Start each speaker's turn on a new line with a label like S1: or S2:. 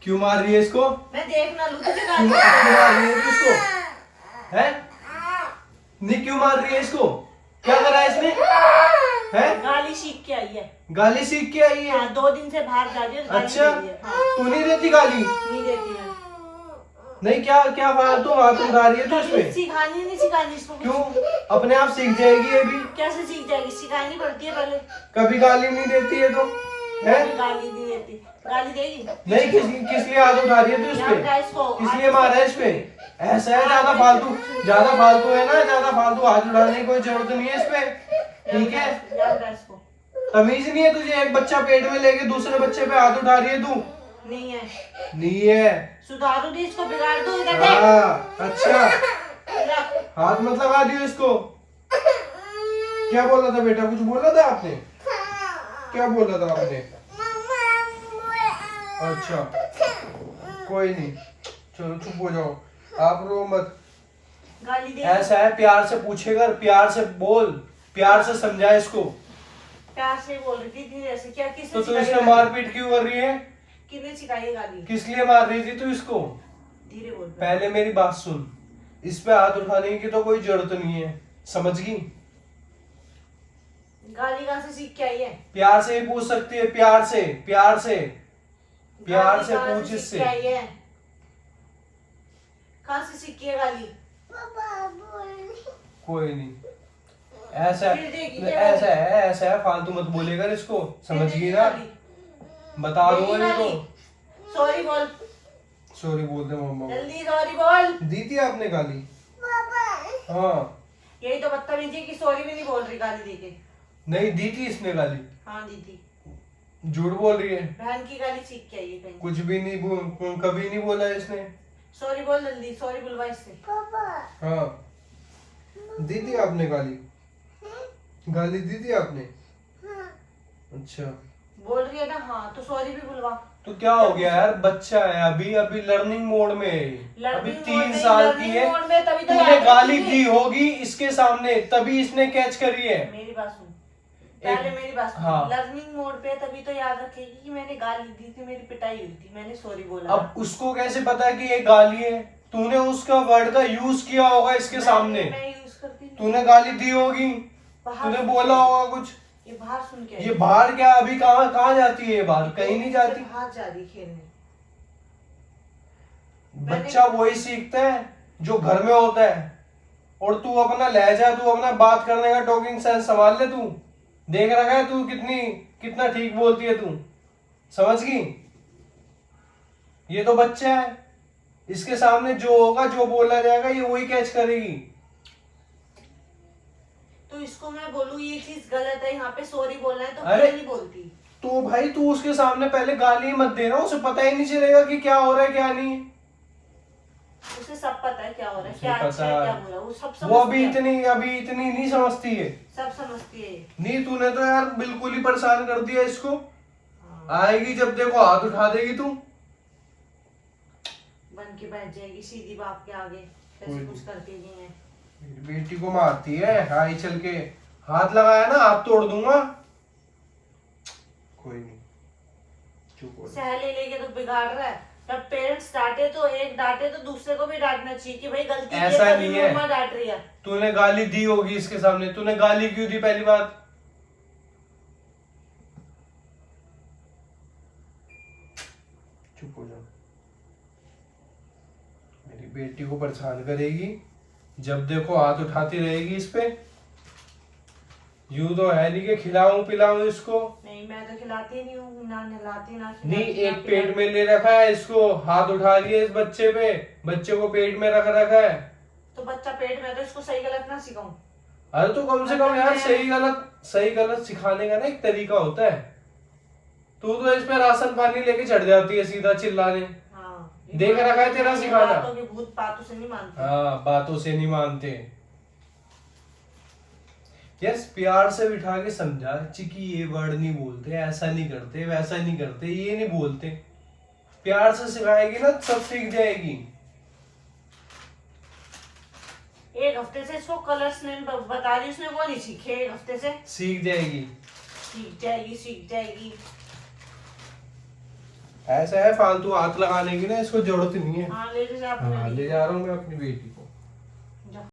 S1: क्यों मार रही है इसको?
S2: मैं देख ना लूं तुझे
S1: क्यों मार रही है तू इसको? है? नहीं, क्यों मार रही है इसको? क्या करा है इसने? है?
S2: गाली सीख के आई है।
S1: गाली सीख के आई है?
S2: हाँ, 2 दिन से बाहर जा रही है, गाली
S1: अच्छा,
S2: दे रही है। हाँ,
S1: तू नहीं देती गाली?
S2: नहीं देती है।
S1: नहीं, क्या क्या फालतू हाथ उठा रही है तू इसमें?
S2: सिखानी नहीं सिखानी इसको।
S1: क्यों? अपने आप सीख जाएगी ये भी।
S2: कैसे सीख जाएगी? सिखानी पड़ती है पहले।
S1: कभी गाली नहीं देती है तो है?
S2: गाली नहीं देती। गाली देगी
S1: नहीं, किस लिए हाथ उठा रही है तू इस पे? किस लिए मारा है इस पे? ऐसा है, ज्यादा फालतू है ना, ज्यादा फालतू हाथ उठाने की कोई जरूरत नहीं है इस पे। ठीक है, तमीज नहीं है तुझे? एक बच्चा पेट में लेके दूसरे बच्चे पे हाथ उठा रही है तू?
S2: नहीं है।
S1: नहीं है।
S2: सुधारू दी इसको, बिगाड़ दो इधर देख।
S1: हाँ, अच्छा, हाथ मत लगा दियो इसको। क्या बोला था बेटा? कुछ बोला था आपने? क्या बोला था आपने? अच्छा, कोई नहीं, चलो चुप हो जाओ, आप रो मत।
S2: गाली दे।
S1: ऐसा है, प्यार से पूछेगा, प्यार से बोल, प्यार से समझा इसको।
S2: प्यार से बोल रही थी धीरे से। क्या किसने
S1: तो तू
S2: सिखाई
S1: इसने
S2: गाली?
S1: मारपीट क्यों कर रही है?
S2: किसने सिखाई है गाली?
S1: किस लिए मार रही थी तू इसको?
S2: धीरे बोल।
S1: पहले मेरी बात सुन, इस पे हाथ उठाने की तो कोई जरूरत नहीं है, समझ गई?
S2: गाली कहाँ से सीख के आई है?
S1: प्यार से ही पूछ सकती है, प्यार से, प्यार से, प्यार
S2: गाली
S1: से
S2: कहाँ
S1: पूछ
S2: सीख
S1: इससे।
S2: के आई है? कहाँ से सीखी है गाली?
S1: कोई नहीं, ऐसा
S2: फिर देगी क्या?
S1: ऐसा है, फालतू मत बोलेगा इसको, समझ गई ना? बता दो नहीं तो।
S2: सॉरी बोल।
S1: सॉरी बोल दे मम्मा को।
S2: जल्दी सॉरी बोल।
S1: दी थी आपने गाली? हाँ।
S2: यही तो बदतमीजी है कि सॉरी भी नहीं बोल रही गाली देके।
S1: नहीं दी थी इसने गाली?
S2: हाँ दी थी।
S1: झूठ बोल रही है।
S2: बहन की गाली सीख के आई है कहीं।
S1: कुछ भी नहीं कभी नहीं बोला इसने।
S2: सॉरी बोल जल्दी, सॉरी बुलवा इससे।
S1: हाँ, दी थी आपने गाली? गाली दी थी आपने? अच्छा,
S2: बोल रही है ना? हाँ, तो सॉरी भी बुलवा।
S1: तो क्या हो गया यार, बच्चा है अभी, अभी लर्निंग मोड में है, अभी
S2: Learning
S1: 3
S2: mode में,
S1: साल की
S2: learning
S1: है।
S2: mode में तभी तो
S1: तूने
S2: याद
S1: गाली
S2: रखेगी।
S1: दी होगी इसके सामने, तभी इसने कैच करी है।
S2: मेरी बात सुन, पहले मेरी बात सुन।
S1: हाँ।
S2: लर्निंग मोड पे तभी तो याद रखेगी कि मैंने गाली दी थी, मेरी पिटाई हुई थी, मैंने सॉरी बोला।
S1: अब उसको कैसे पता कि ये गाली है? तूने उसका वर्ड का यूज किया होगा इसके सामने,
S2: मैं यूज करती हूँ।
S1: तूने गाली दी होगी,
S2: बाहर
S1: तूने
S2: सुन
S1: बोला
S2: के।
S1: होगा कुछ।
S2: ये बाहर सुन के आई।
S1: ये बाहर क्या, अभी कहाँ कहाँ जाती है ये बाहर? कहीं नहीं जाती।
S2: बाहर जा रही खेलने।
S1: बच्चा वही सीखता है जो घर में होता है, और तू अपना लहजा, तू अपना बात करने का टॉकिंग सेंस संभाल ले। तू देख रखा है तू कितना ठीक बोलती है तू, समझ गई? ये तो बच्चा है, इसके सामने जो होगा, जो बोला जाएगा, ये वही कैच करेगी।
S2: तो इसको मैं बोलूँ ये चीज गलत है, यहाँ पे सॉरी बोलना है, तो
S1: अरे,
S2: क्यों नहीं बोलती?
S1: तो भाई तू उसके सामने पहले गाली मत देना, उसे पता ही नहीं चलेगा कि क्या हो रहा है क्या नहीं।
S2: उसे सब पता है क्या हो रहा है,
S1: उसे
S2: क्या
S1: पता
S2: अच्छा है,
S1: है।
S2: क्या बुरा, वो सब
S1: वो
S2: समझती है।
S1: अभी इतनी नहीं समझती है।
S2: सब समझती है।
S1: नहीं, तूने तो यार बिल्कुल ही परेशान कर दिया इसको।
S2: हाँ।
S1: आएगी जब देखो हाथ उठा देगी तू।
S2: बन के बैठ जाएगी सीधी बाप के आगे,
S1: कोई
S2: ऐसे कुछ करती नहीं है।
S1: मेरी बेटी को मारती है, हाई चल के हाथ लगाया ना, हाथ तोड़ दूंगा। कोई नहीं, चुप हो जा।
S2: सहले लेके तो बिगाड़ रहा है। जब पेरेंट्स डांटे तो एक डांटे तो दूसरे को भी डांटना चाहिए कि भाई गलती की है,
S1: ऐसा
S2: तभी
S1: नहीं है।
S2: मम्मा डांट रही है।
S1: तूने गाली दी होगी इसके सामने, तूने गाली क्यों दी? पहली बात, चुप हो जा। मेरी बेटी को परेशान करेगी, जब देखो हाथ उठाती रहेगी इस पे। यूं तो है नहीं कि खिलाऊं पिलाऊं इसको।
S2: नहीं, मैं तो खिलाती नहीं हूँ, ना नहलाती ना खिलाती,
S1: नहीं,
S2: ना
S1: एक पेट
S2: पिलाती।
S1: में ले रखा है इसको, हाथ उठा रही है इस बच्चे पे, बच्चे को पेट में रख रखा है।
S2: तो बच्चा पेट में है, तो इसको सही गलत ना सिखाऊं।
S1: अरे तो कम से कम यार सही गलत सिखाने का ना एक तरीका होता है। तू तो इस पे राशन पानी लेके चढ़ जाती है सीधा चिल्लाने।
S2: हाँ,
S1: देख रखा है तेरा सिखाना।
S2: बातों की भूत बातों से नहीं मानती।
S1: हाँ, बातों से नहीं मानते। यस, प्यार से बिठा के समझा चिकी, ये वर्ड नहीं बोलते, ऐसा नहीं करते, वैसा नहीं करते, ये नहीं बोलते। प्यार से सिखाएगी ना, सब सीख जाएगी।
S2: एक हफ्ते से इसको कलर्स नेम बता रही, उसने वो नहीं सीखे। एक हफ्ते से
S1: सीख जाएगी।
S2: सीख जाएगी, सीख जाएगी।
S1: ऐसा है फालतू हाथ लगाने की ना इसको जरूरत नहीं है।
S2: हाँ ले जा
S1: हाँ ले जा रहा हूँ मैं अपनी बेटी को।